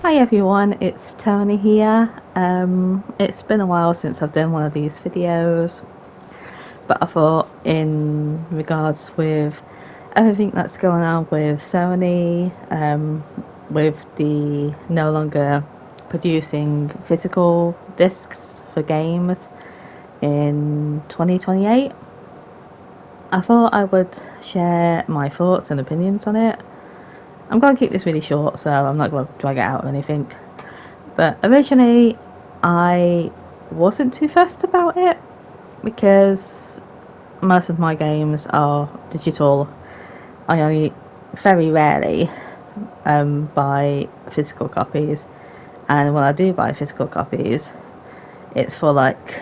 Hi everyone, it's Tony here. It's been a while since I've done one of these videos, but I thought in regards with everything that's going on with Sony, with the no longer producing physical discs for games in 2028, I thought I would share my thoughts and opinions on it. I'm going to keep this really short, so I'm not going to drag it out or anything. But originally, I wasn't too fussed about it because most of my games are digital. I only very rarely buy physical copies, and when I do buy physical copies, it's for like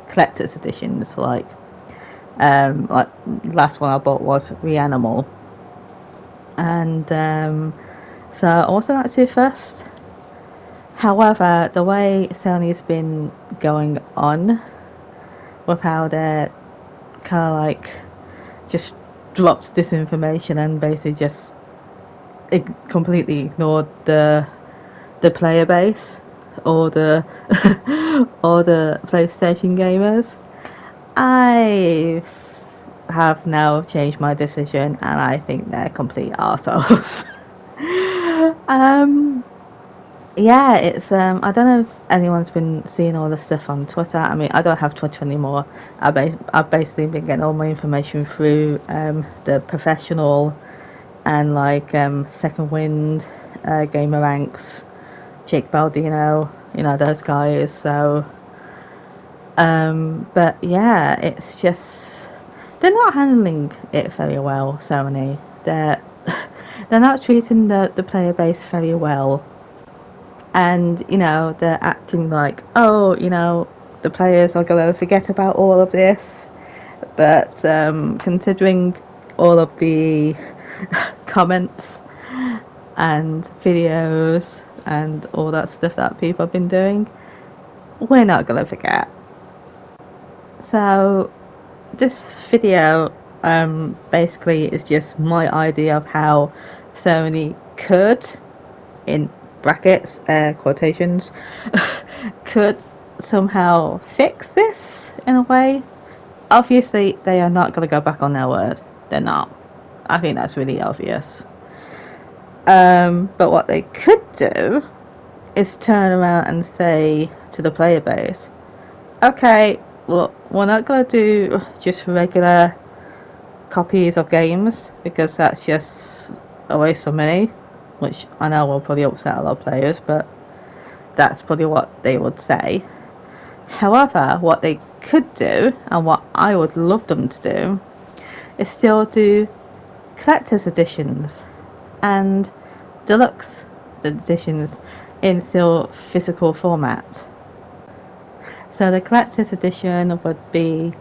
collector's editions. Like last one I bought was Reanimal, and so I wasn't that too fussed. However, the way Sony's been going on with how they're kind of like just dropped this information and basically just completely ignored the player base or the or the PlayStation gamers, I have now changed my decision and I think they're complete arseholes. um Yeah, it's I don't know if anyone's been seeing all this stuff on Twitter. I mean, I don't have Twitter anymore. I've basically been getting all my information through the professional and like Second Wind, Gamer Ranks, Jake Baldino, those guys. So but yeah, it's just they're not handling it very well, Sony. They're not treating the player base very well, and they're acting like, oh, the players are going to forget about all of this, but considering all of the comments and videos and all that stuff that people have been doing, we're not going to forget. So this video basically is just my idea of how Sony could, in brackets, quotations, could somehow fix this in a way. Obviously, they are not going to go back on their word. They're not. I think that's really obvious. But what they could do is turn around and say to the player base, okay, well, we're not going to do just regular copies of games because that's just a waste of money, which I know will probably upset a lot of players, but that's probably what they would say. However, what they could do, and what I would love them to do, is still do collector's editions and deluxe editions in still physical format. So the collector's edition would be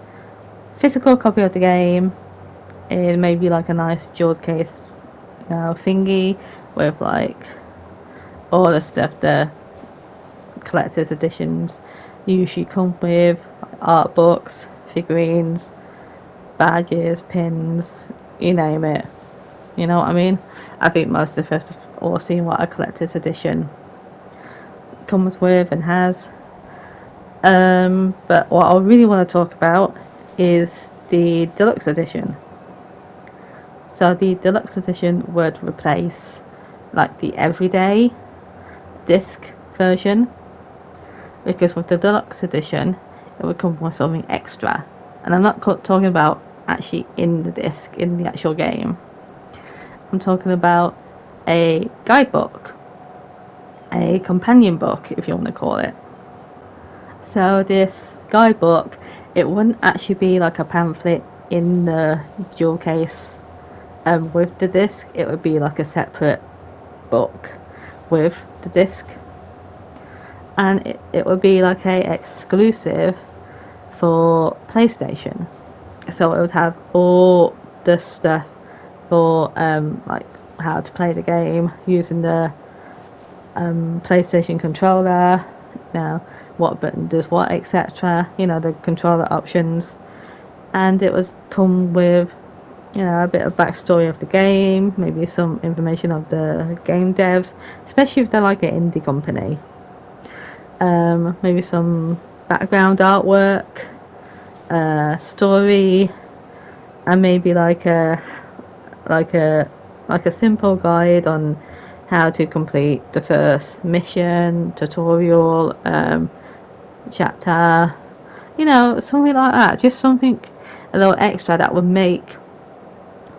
physical copy of the game in maybe like a nice jeweled case, thingy with like all the stuff the collector's editions usually come with: art books, figurines, badges, pins, you name it. You know what I mean? I think most of us have all seen what a collector's edition comes with and has. But what I really want to talk about is the deluxe edition. So the deluxe edition would replace like the everyday disc version, because with the deluxe edition it would come with something extra, and I'm not talking about actually in the disc, in the actual game. I'm talking about a guidebook, a companion book, if you want to call it. So this guidebook, it wouldn't actually be like a pamphlet in the jewel case with the disc. It would be like a separate book with the disc, and it would be like a exclusive for PlayStation. So it would have all the stuff for like how to play the game using the PlayStation controller, what button does what, etc. The controller options, and it was come with a bit of backstory of the game, maybe some information of the game devs, especially if they're like an indie company. Maybe some background artwork, story, and maybe like a simple guide on how to complete the first mission, tutorial, chapter, something like that. Just something a little extra that would make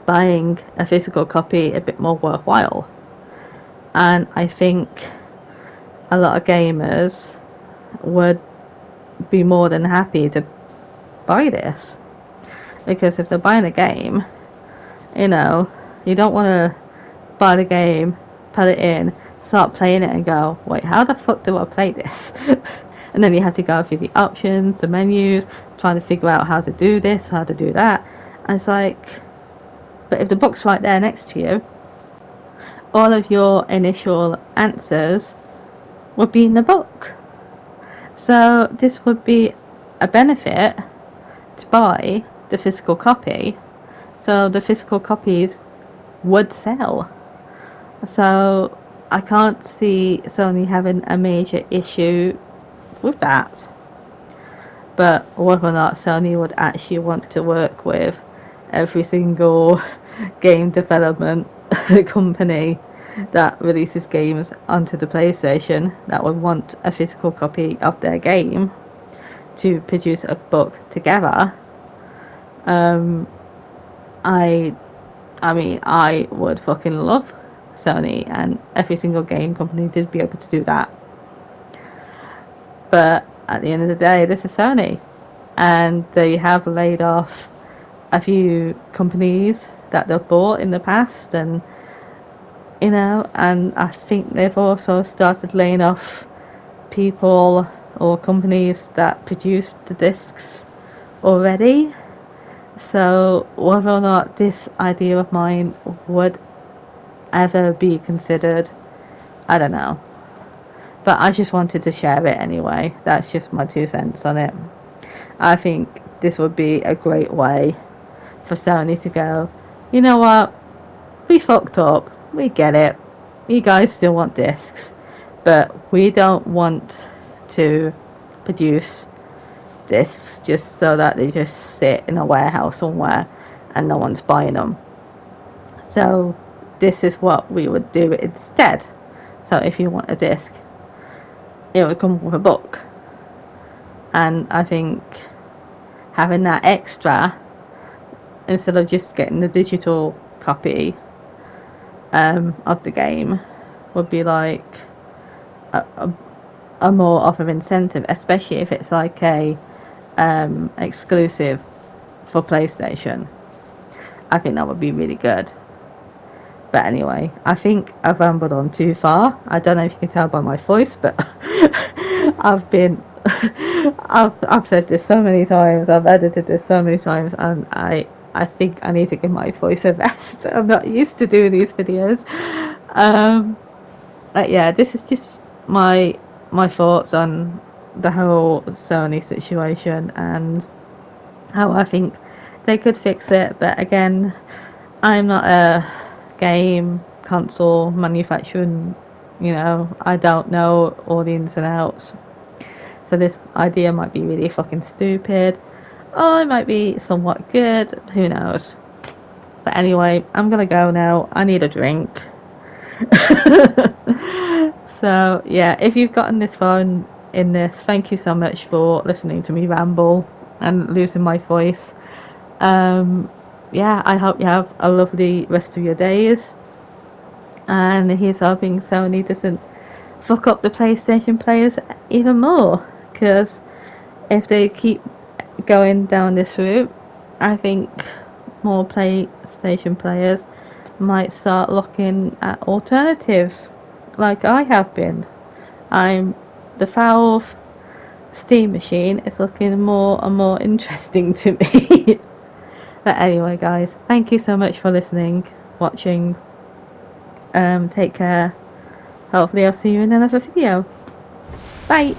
buying a physical copy a bit more worthwhile. And I think a lot of gamers would be more than happy to buy this, because if they're buying a game, you don't want to buy the game, put it in, start playing it and go, wait, how the fuck do I play this? And then you have to go through the options, the menus, trying to figure out how to do this, how to do that. And it's like, but if the book's right there next to you, all of your initial answers would be in the book. So this would be a benefit to buy the physical copy. So the physical copies would sell. So I can't see Sony having a major issue with that. But whether or not Sony would actually want to work with every single game development company that releases games onto the PlayStation that would want a physical copy of their game to produce a book together, I would fucking love Sony and every single game company to be able to do that. But at the end of the day, this is Sony, and they have laid off a few companies that they've bought in the past, and and I think they've also started laying off people or companies that produced the discs already. So whether or not this idea of mine would ever be considered, I don't know. But I just wanted to share it anyway. That's just my 2 cents on it. I think this would be a great way for Sony to go, you know what, we fucked up, we get it, you guys still want discs, but we don't want to produce discs just so that they just sit in a warehouse somewhere and no one's buying them. So this is what we would do instead. So if you want a disc, it would come with a book. And I think having that extra, instead of just getting the digital copy of the game, would be like a more of an incentive, especially if it's like a exclusive for PlayStation. I think that would be really good. But anyway, I think I've rambled on too far. I don't know if you can tell by my voice, but I've said this so many times, I've edited this so many times, and I think I need to give my voice a rest. I'm not used to doing these videos. But yeah, this is just my thoughts on the whole Sony situation and how I think they could fix it. But again, I'm not a game console manufacturing, I don't know all the ins and outs. So this idea might be really fucking stupid, or it might be somewhat good, who knows. But anyway, I'm gonna go now, I need a drink. So yeah, if you've gotten this far in this, thank you so much for listening to me ramble and losing my voice. Yeah, I hope you have a lovely rest of your days, and here's hoping Sony doesn't fuck up the PlayStation players even more, because if they keep going down this route, I think more PlayStation players might start looking at alternatives like I have been. The Valve Steam machine is looking more and more interesting to me. But anyway, guys, thank you so much for listening, watching. Take care. Hopefully I'll see you in another video. Bye.